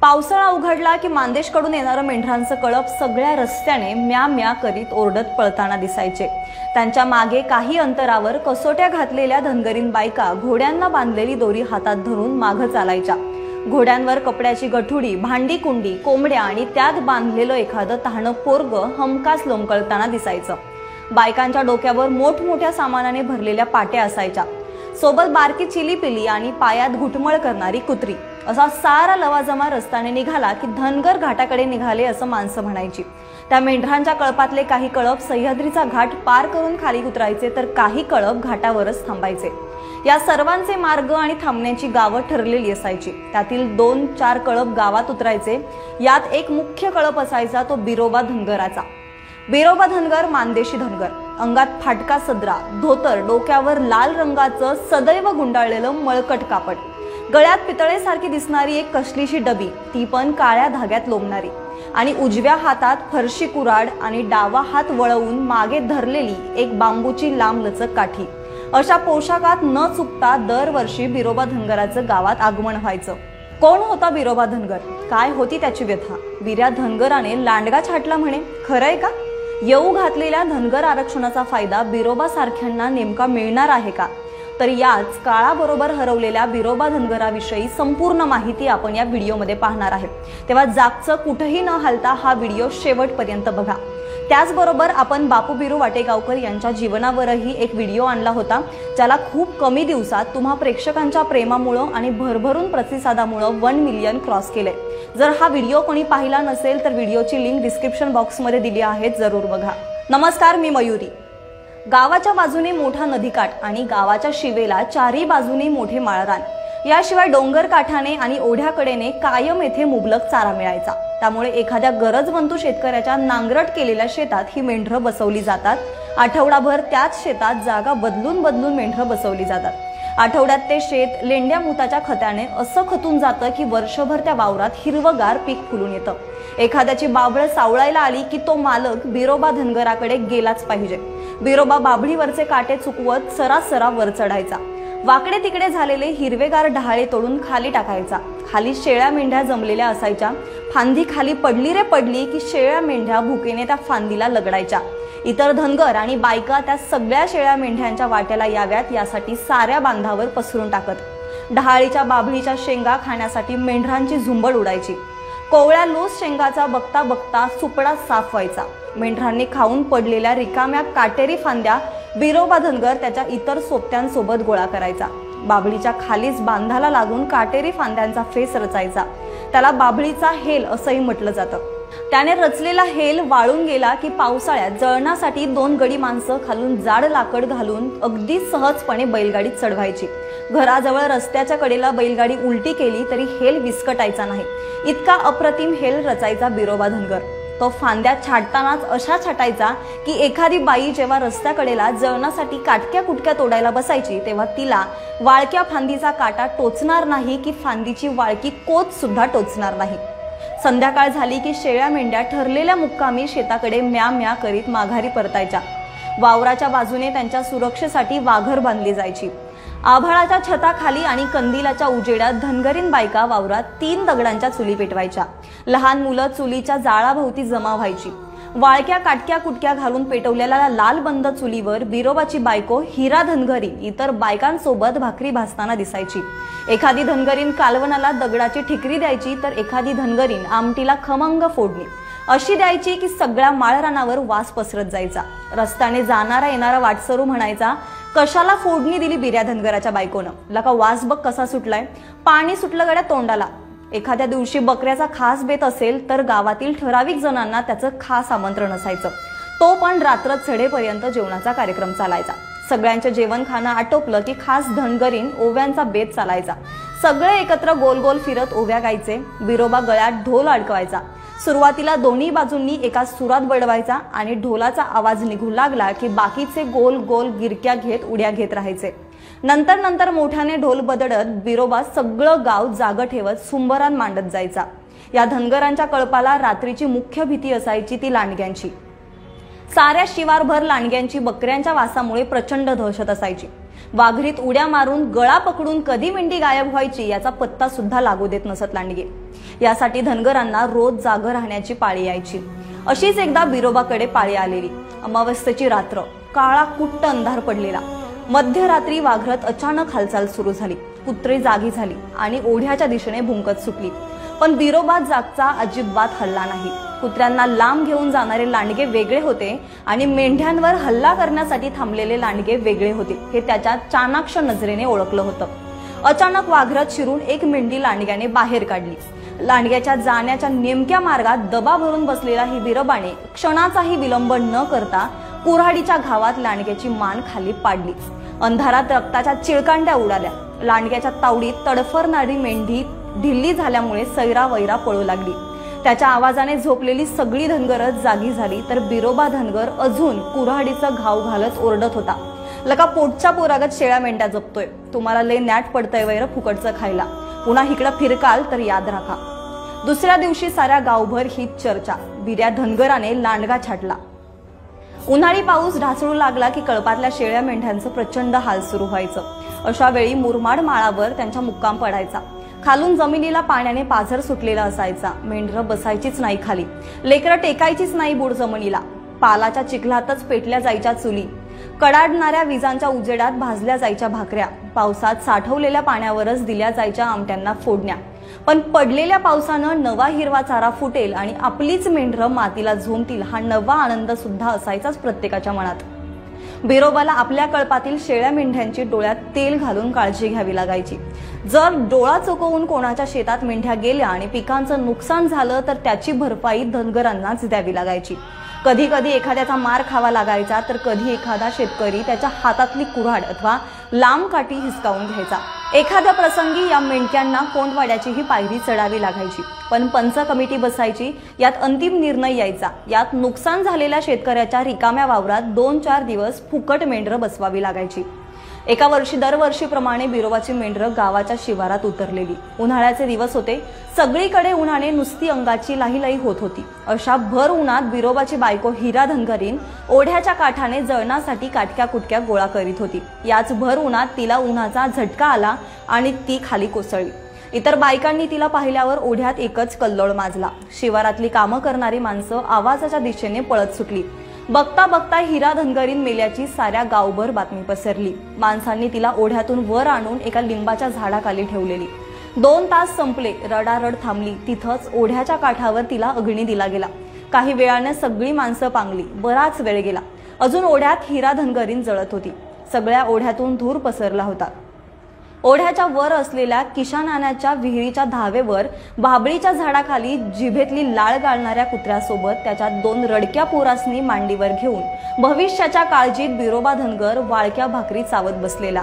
पावसाळा उघडला की मांदेशकडून येणारं मेंढरांचं कळप सगळ्या रस्त्याने म्या म्या करीत ओरडत पळताना दिसायचे। त्यांच्या मागे काही अंतरावर कसोट्या घातलेल्या धनगरीन बायका घोड्यांना बांधलेली दोरी हातात धरून मागे चालायच्या। घोड्यांवर कपड्याची गठुडी, भांडी कुंडी, कोंबड्या आणि त्यात बांधलेलं एखादं तहाणं पोरगं हमखास लोंबकळताना दिसायचं। बायकांच्या डोक्यावर मोठमोठ्या सामानाने भरलेल्या पाट्या असायच्या, सोबत बारकी चिलीपिली आणि पायात घुटमळ करणारी कुत्री। असा सारा लवाजमा रस्त्याने निघाला की धनगर घाटाकडे निघाले असं माणसं म्हणायची। त्या मेंढरांच्या कळपातले काही कळप सह्याद्रीचा घाट पार करून खाली उतरायचे, तर काही कळप घाटावरच थांबायचे। या सर्वांचे मार्ग आणि थांबण्याची गावं ठरलेली असायची। त्यातील 2-4 कळप गावात उतरायचे। यात एक मुख्य कळप असायचा, तो बिरोबा धनगराचा। बिरोबा धनगर मानदेशी धनगर, अंगात फाटका सदरा, धोतर, डोक्यावर लाल रंगाचं सदैव गुंडाळलेलं मळकट कापड, गळ्यात पितळेसारखी दिसणारी एक कसलीशी डबी, ती पण काळ्या धाग्यात लोंबणारी, आणि उजव्या हातात फरशी कुराड आणि डावा हात वळवून मागे धरलेली एक बांबूची लांबलचक काठी। अशा पोशाखात न चुकता दरवर्षी बिरोबा धनगराचं गावात आगमन व्हायचं। कोण होता बिरोबा धनगर? काय होती त्याची व्यथा? बिऱ्या धनगराने लांडगा छाटला म्हणे, खरंय का? येऊ घातलेल्या धनगर आरक्षणाचा फायदा बिरोबा सारख्यांना नेमका मिळणार आहे का? तर याच काळाबरोबर हरवलेल्या बिरोबा धनगराविषयी संपूर्ण माहिती आपण या व्हिडिओमध्ये पाहणार आहे। तेव्हा जागचं कुठेही न हलता हा व्हिडिओ शेवटपर्यंत बघा। त्याचबरोबर आपण बापू बिरू वाटेगावकर यांच्या जीवनावरही एक व्हिडिओ आणला होता, ज्याला खूप कमी दिवसात तुम्हा प्रेक्षकांच्या प्रेमामुळे आणि भरभरून प्रतिसादामुळे 1 मिलियन क्रॉस केले। जर हा व्हिडिओ कोणी पाहिला नसेल तर व्हिडिओची लिंक डिस्क्रिप्शन बॉक्समध्ये दिली आहे, जरूर बघा। नमस्कार, मी मयुरी। गावाच्या बाजूने मोठा नदीकाठ आणि गावाच्या शिवेला चारी बाजूने मोठे माळरान, याशिवाय डोंगर काठाने आणि ओढ्याकडेने कायम येथे मुबलक चारा मिळायचा। त्यामुळे एखाद्या गरजवंतू शेतकऱ्याच्या नांगरट केलेल्या शेतात ही मेंढरं बसवली जातात। आठवडाभर त्याच शेतात जागा बदलून बदलून मेंढरं बसवली जातात। आठवड्यात ते शेत लेंड्या मुताच्या खत्याने असं खतून जातं की वर्षभर त्या वावरात हिरवगार पीक फुलून येतं। एखाद्याची बाबळ सावळायला आली की तो मालक बिरोबा धनगराकडे गेलाच पाहिजे। बिरोबा बाभळीवरचे काटे चुकवत सरासरा वर चढायचा, वाकडे तिकडे झालेले हिरवेगार डहाळे तोडून खाली टाकायचा। खाली शेळ्या मेंढ्या जमलेल्या असायच्या, फांदी खाली पडली रे पडली की शेळ्या मेंढ्या भुकेने त्या फांदीला लगडायच्या। इतर धनगर आणि बायका त्या सगळ्या शेळ्या मेंढ्यांच्या वाट्याला याव्यात यासाठी साऱ्या बांधावर पसरून टाकत। डहाळीच्या बाभळीच्या शेंगा खाण्यासाठी मेंढरांची झुंबड उडायची। कोवळ्या लूस शेंगाचा बघता बघता सुपडा साफ व्हायचा। मेंढरांनी खाऊन पडलेल्या रिकाम्या काटेरी फांद्या बिरोबा धनगर त्याच्या इतर सोबत्यांसोबत गोळा करायचा। बाभळीच्या खालीच बांधाला लागून काटेरी फांद्यांचा फेस रचायचा। त्याला बाभळीचा हेल असंही म्हटलं जातं। त्याने रचलेला हेल वाळून गेला की पावसाळ्यात जळणासाठी 2 गडी माणसं खालून जाड लाकड घालून अगदी सहजपणे बैलगाडीत चढवायची। घराजवळ रस्त्याच्या कडेला बैलगाडी उलटी केली तरी हेल विस्कटायचा नाही, इतका अप्रतिम हेल रचायचा बिरोबा धनगर। तो फांद्या छाटतानाच अशा छाटायचा की एखादी बाई जेव्हा रस्त्याकडेला जळणासाठी काटक्या कुटक्या तोडायला बसायची तेव्हा तिला वाळक्या फांदीचा काटा टोचणार नाही की फांदीची वाळकी कोच सुद्धा टोचणार नाही। संध्याकाळ झाली की शेळ्या मेंढ्या ठरलेल्या मुक्कामी शेताकडे म्या म्या करीत माघारी परतायच्या। वावराच्या बाजूने त्यांच्या सुरक्षेसाठी वाघर बांधली जायची। आभाळाच्या छताखाली आणि कंदिलाच्या उजेडात धनगरीन बायका वावरात 3 दगडांच्या चुली पेटवायच्या। लहान मुलं चुलीच्या जाळाभोवती जमा व्हायची। वाळक्या काटक्या कुटक्या घालून पेटवलेल्या लाल बंद चुलीवर बिरोबाची बायको हिरा धनगरी इतर बायकांसोबत भाकरी भाजताना दिसायची। एखादी धनगरीन कालवणाला दगडाची ठिकरी द्यायची, तर एखादी धनगरीन आमटीला खमंग फोडणी अशी द्यायची की सगळ्या माळरानावर वास पसरत जायचा। रस्त्याने जाणारा येणारा वाटसरू म्हणायचा, कशाला फोडणी दिली बिऱ्या धनगराच्या बायकोनं? लका वास बघ कसा सुटलाय, पाणी सुटलं गड्या तोंडाला। एखाद्या दिवशी बकऱ्याचा खास बेत असेल तर गावातील ठराविक जणांना त्याचं खास आमंत्रण असायचं। तो पण रात्र चढेपर्यंत जेवणाचा कार्यक्रम चालायचा। सगळ्यांचे जेवण खाणं आटोपलं की खास धनगरीन ओव्यांचा बेत चालायचा। सगळे एकत्र गोल गोल फिरत ओव्या गायचे। बिरोबा गळ्यात ढोल अडकवायचा। सुरुवातीला दोन्ही बाजूंनी एका सुरात बडवायचा आणि ढोलाचा आवाज निघू लागला की बाकीचे गोल गोल गिरक्या घेत उड्या घेत राहायचे। नंतर नंतर मोठ्याने ढोल बदडत बिरोबा सगळं गाव जागं ठेवत सुंबरान मांडत जायचा। या धनगरांच्या कळपाला रात्रीची मुख्य भीती असायची ती लांडग्यांची। साऱ्या शिवारभर लांडग्यांची बकऱ्यांच्या वासामुळे प्रचंड दहशत असायची। वाघरीत उड्या मारून गळा पकडून कधी मेंढी गायब व्हायची याचा पत्ता सुद्धा लागू देत नसत लांडगे। यासाठी धनगरांना रोज जागं राहण्याची पाळी यायची। अशीच एकदा बिरोबाकडे पाळी आलेली। अमावस्येची रात्र, काळा कुट्ट अंधार पडलेला। मध्यरात्री वाघरत अचानक हालचाल सुरू झाली। कुत्री जागी झाली आणि ओढ्याच्या दिशेने भुंकत सुटली, पण बिरोबा जागचा अजिबात हल्ला नाही। कुत्र्यांना लांब घेऊन जाणारे लांडगे वेगळे होते आणि मेंढ्यांवर हल्ला करण्यासाठी थांबलेले लांडगे वेगळे होते हे त्याच्या चाणाक्ष नजरेने ओळखलं होतं। अचानक वाघरत शिरून एक मेंढी लांडग्याने बाहेर काढली। लांडग्याच्या जाण्याच्या नेमक्या मार्गात दबा भरून बसलेला ही बिरोबाने क्षणाचाही विलंब न करता कुऱ्हाडीच्या घावात लांडग्याची मान खाली पाडली। अंधारात रक्ताच्या चिळकांड्या उडाल्या। लांडग्याच्या तावडीत तडफडणारी मेंढी ढिल्ली झाल्यामुळे सैरावैरा पळू लागली। त्याच्या आवाजाने झोपलेली सगळी धनगरच जागी झाली, तर बिरोबा धनगर अजून कुऱ्हाडीचं घाव घालत ओरडत होता, लका पोटच्या पोरागत शेळ्या मेंढ्या जपतोय, तुम्हाला लय नॅट पडतंय वैर फुकटचं खायला, पुन्हा इकडं फिरकाल तर याद राखा। दुसऱ्या दिवशी साऱ्या गावभर हीच चर्चा। बिऱ्या धनगराने लांडगा छाटला। उन्हाळी पाऊस ढासळू लागला की कळपातल्या शेळ्या मेंढ्यांचं प्रचंड हाल सुरू व्हायचं। अशा वेळी मुरमाड माळावर त्यांचा मुक्काम पडायचा। खालून जमिनीला पाण्याने पाझर सुटलेला असायचा। मेंढरं बसायचीच नाही खाली, लेकरं टेकायचीच नाही बुड जमिनीला। पालाच्या चिखलातच पेटल्या जायच्या चुली, कडाडणाऱ्या विजांच्या उजेडात भाजल्या जायच्या भाकऱ्या, पावसात साठवलेल्या पाण्यावरच दिल्या जायच्या आमट्यांना फोडण्या। पण पडलेल्या पावसानं नवा हिरवा चारा फुटेल आणि आपलीच मेंढरं मातीला झोंबतील हा नवा आनंद सुद्धा असायचाच प्रत्येकाच्या मनात। बिरोबाला आपल्या कळपातील शेळ्या मेंढ्यांची डोळ्यात तेल घालून काळजी घ्यावी लागायची। जर डोळा चुकवून कोणाच्या शेतात मेंढ्या गेल्या आणि पिकांचं नुकसान झालं तर त्याची भरपाई धनगरांनाच द्यावी लागायची। कधी कधी एखाद्याचा मार खावा लागायचा, तर कधी एखादा शेतकरी त्याच्या हातातली कुऱ्हाड अथवा लांब काठी हिसकावून घ्यायचा। एखाद्या प्रसंगी या मेंढक्यांना कोंडवाड्याची ही पायरी चढावी लागायची, पण पंच कमिटी बसायची, यात अंतिम निर्णय यायचा। यात नुकसान झालेल्या शेतकऱ्याच्या रिकाम्या वावरात 2-4 दिवस फुकट मेंढरं बसवावी लागायची। एका वर्षी दरवर्षीप्रमाणे बिरोबाची मेंढरं गावाच्या शिवारात उतरलेली। उन्हाळ्याचे दिवस होते, सगळीकडे उन्हाने नुसती अंगाची लाहीलाही होत होती। अशा भर उन्हात बिरोबाची बायको हिरा धनगरीन ओढ्याच्या काठाने जळणासाठी काटक्या कुटक्या गोळा करीत होती। याच भर उन्हात तिला उन्हाचा झटका आला आणि ती खाली कोसळली। इतर बायकांनी तिला पाहिल्यावर ओढ्यात एकच कल्लोळ माजला। शिवारातली कामं करणारी माणसं आवाजाच्या दिशेने पळत सुटली। बघता बघता हिरा धनगरीन मेल्याची साऱ्या गावभर बातमी पसरली। माणसांनी तिला ओढ्यातून वर आणून एका लिंबाच्या झाडाखाली ठेवलेली। 2 तास संपले, रडारड थांबली। तिथंच ओढ्याच्या काठावर तिला अग्नी दिला गेला। काही वेळाने सगळी माणसं पांगली। बराच वेळ गेला, अजून ओढ्यात हिरा धनगरीन जळत होती। सगळ्या ओढ्यातून धूर पसरला होता। ओढ्याच्या वर असलेल्या किशानाण्याच्या विहिरीच्या धावेवर बाबळीच्या झाडाखाली जिभेतली लाळ गाळणाऱ्या कुत्र्यासोबत त्याच्या 2 रडक्या पोरासनी मांडीवर घेऊन भविष्याच्या काळजीत बिरोबा धनगर वाळक्या भाकरी चावत बसलेला।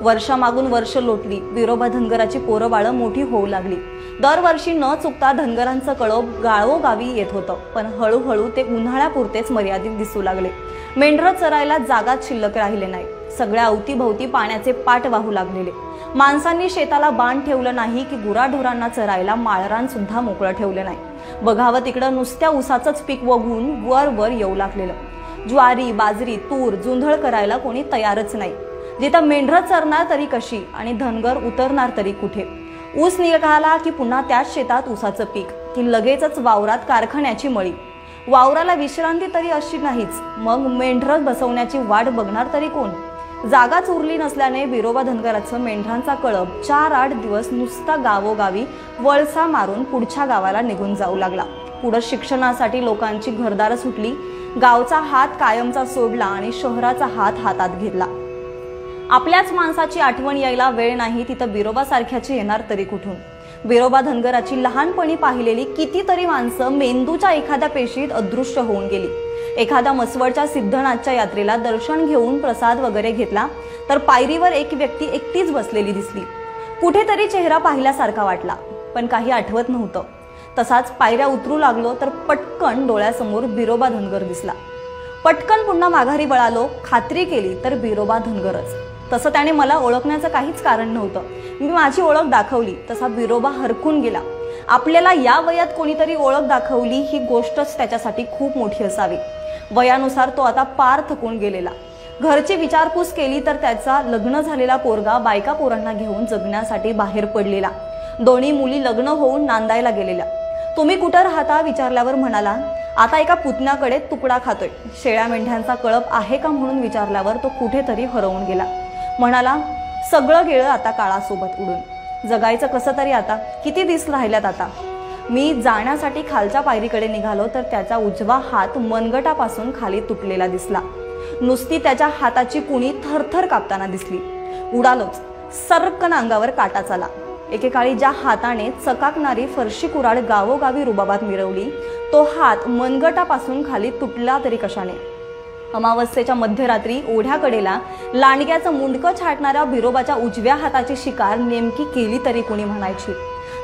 वर्षामागून वर्ष लोटली। बिरोबा धनगराची पोरं बाळं मोठी होऊ लागली। दरवर्षी न चुकता धनगरांचं कळप गावोगावी येत होतं, पण हळूहळू ते उन्हाळ्यापुरतेच मर्यादित दिसू लागले। मेंढरं चरायला जागाच शिल्लक राहिले नाही। सगळ्या अवतीभवती पाण्याचे पाट वाहू लागलेले। माणसांनी शेताला बांध ठेवलं नाही की गुराढोरांना चरायला माळरान सुद्धा मोकळं ठेवलं नाही। बघावं तिकडं नुसत्या ऊसाचंच पीक वगून वर वर येऊ लागलेलं। ज्वारी, बाजरी, तूर, जुंधळ करायला कोणी तयारच नाही। जिथं मेंढरं चरणार तरी कशी आणि धनगर उतरणार तरी कुठे? ऊस निघाला की पुन्हा त्याच शेतात ऊसाचं पीक, की लगेचच वावरात कारखान्याची मळी। वावराला विश्रांती तरी अशी नाहीच, मग मेंढरं बसवण्याची वाट बघणार तरी कोण? जागाच उरली नसल्याने बिरोबा धनगराचं मेंढरांचा कळप 4-8 दिवस नुसता गावोगावी वळसा मारून पुढच्या गावाला निघून जाऊ लागला। पुढे शिक्षणासाठी लोकांची घरदारं सुटली। गावचा हात कायमचा सोडला आणि शहराचा हात हातात घेतला। आपल्याच माणसाची आठवण यायला वेळ नाही, तिथं बिरोबा सारख्याची येणार तरी कुठून? बिरोबा धनगराची लहानपणी पाहिलेली कितीतरी माणसं मेंदूच्या एखाद्या पेशीत अदृश्य होऊन गेली। एखाद्या मसवडच्या सिद्धनाथच्या यात्रेला दर्शन घेऊन प्रसाद वगैरे घेतला तर पायरीवर एक व्यक्ती एकटीच बसलेली दिसली। कुठेतरी चेहरा पाहिल्यासारखा वाटला, पण काही आठवत नव्हतं। तसाच पायऱ्या उतरू लागलो तर पटकन डोळ्यासमोर बिरोबा धनगर दिसला। पटकन पुन्हा माघारी वळालो, खात्री केली तर बिरोबा धनगरच। तसं त्याने मला ओळखण्याचं काहीच कारण नव्हतं। मी माझी ओळख दाखवली तसा बिरोबा हरकून गेला। आपल्याला या वयात कोणीतरी ओळख दाखवली ही गोष्टच त्याच्यासाठी खूप मोठी असावी। वयानुसार तो आता पार थकून गेलेला। घरची विचारपूस केली तर त्याचा लग्न झालेला पोरगा बायका पोरांना घेऊन जगण्यासाठी बाहेर पडलेला। दोन्ही मुली लग्न होऊन नांदायला गेलेल्या. तुम्ही कुठं राहता विचारल्यावर म्हणाला, आता एका पुतण्याकडे तुकडा खातोय. शेळ्या मेंढ्यांचा कळप आहे का म्हणून विचारल्यावर तो कुठेतरी हरवून गेला. म्हणाला, सगळं गेलं आता काळासोबत उडून. जगायचं कसं तरी आता, किती दिस राहिल्यात आता. मी जाण्यासाठी खालच्या पायरीकडे निघालो तर त्याचा उजवा हात मनगटापासून खाली तुटलेला दिसला. नुसती त्याच्या हाताची कुणी थरथर कापताना दिसली. उडालोच, सर्रकन अंगावर काटाच आला. एकेकाळी ज्या हाताने चकाकणारी फरशी कुऱ्हाड गावोगावी रुबाबात मिरवली, तो हात मनगटापासून खाली तुटला तरी कशाने. अमावस्येच्या मध्यरात्री ओढ्याकडेला लांडग्याचं मुंडकं छाटणाऱ्या बिरोबाच्या उजव्या हाताची शिकार नेमकी केली तरी कुणी म्हणायची.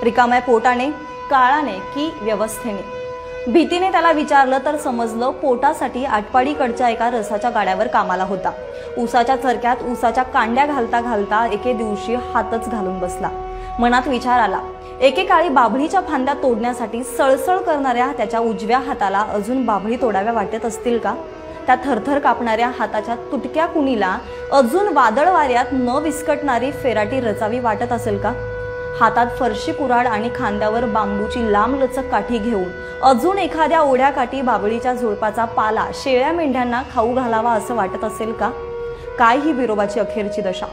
रिकाम्या पोटाने, काळाने की व्यवस्थेने. भीतीने त्याला विचारलं तर समजलं पोटासाठी आटपाडीकडच्या एका रसाच्या गाड्यावर कामाला होता. ऊसाच्या चरक्यात ऊसाच्या कांड्या घालता घालता एके दिवशी हातच घालून बसला. मनात विचार आला, एकेकाळी बाभळीच्या फांद्या तोडण्यासाठी सळसळ करणाऱ्या त्याच्या उजव्या हाताला अजून बाभळी तोडाव्या वाटत असतील का. त्या थरथर कापणाऱ्या हाताच्या तुटक्या कुणीला अजून वादळ वाऱ्यात न विस्कटणारी फेराटी रचावी वाटत असेल का. हातात फरशी कुऱ्हाड आणि खांद्यावर बांबूची लांबलचक काठी घेऊन अजून एखाद्या ओढ्याकाठी बाभळीच्या झुडपाचा पाला शेळ्या मेंढ्यांना खाऊ घालावा असं वाटत असेल का. काय ही बिरोबाची अखेरची दशा.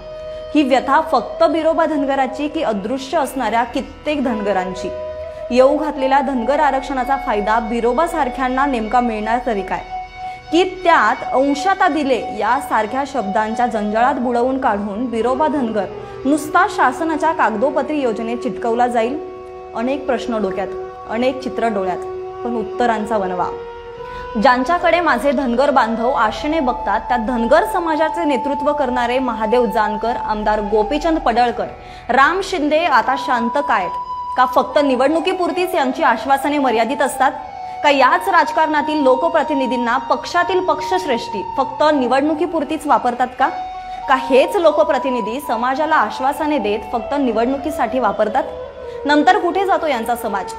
ही व्यथा फक्त बिरोबा धनगराची की अदृश्य असणाऱ्या कित्येक धनगरांची. येऊ घातलेल्या धनगर आरक्षणाचा फायदा बिरोबा सारख्यांना नेमका मिळणार तरी काय, की त्यात अंशाता दिले या सारख्या शब्दांच्या जंजाळात बुडवून काढून बिरोबा धनगर नुसता शासनाच्या कागदोपत्री योजनेत चिटकवला जाईल. अनेक प्रश्न डोक्यात, अनेक चित्र डोळ्यात, पण उत्तरांचा वनवा. ज्यांच्याकडे माझे धनगर बांधव आशेने बघतात त्या धनगर समाजाचे नेतृत्व करणारे महादेव जानकर, आमदार गोपीचंद पडळकर, राम शिंदे आता शांत काय का फक्त निवडणुकीपुरतीच यांची आश्वासने मर्यादित असतात का याच राजकारणातील लोकप्रतिनिधींना पक्षातील पक्षश्रेष्ठी फक्त निवडणुकीपुरतीच वापरतात का हेच लोकप्रतिनिधी समाजाला आश्वासने देत फक्त निवडणुकीसाठी वापरतात. नंतर कुठे जातो यांचा समाज.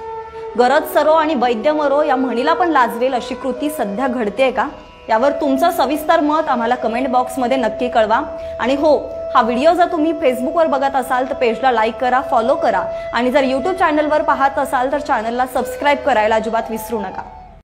गरज सरो आणि वैद्य मरो या म्हणीला पण लाजवेल अशी कृती सध्या घडतेय का. यावर तुमचं सविस्तर मत आम्हाला कमेंट बॉक्समध्ये नक्की कळवा. आणि हो, हा व्हिडिओ जर तुम्ही फेसबुकवर बघत असाल तर पेजला लाईक करा, फॉलो करा आणि जर यूट्यूब चॅनलवर पाहत असाल तर चॅनलला सबस्क्राईब करायला अजिबात विसरू नका.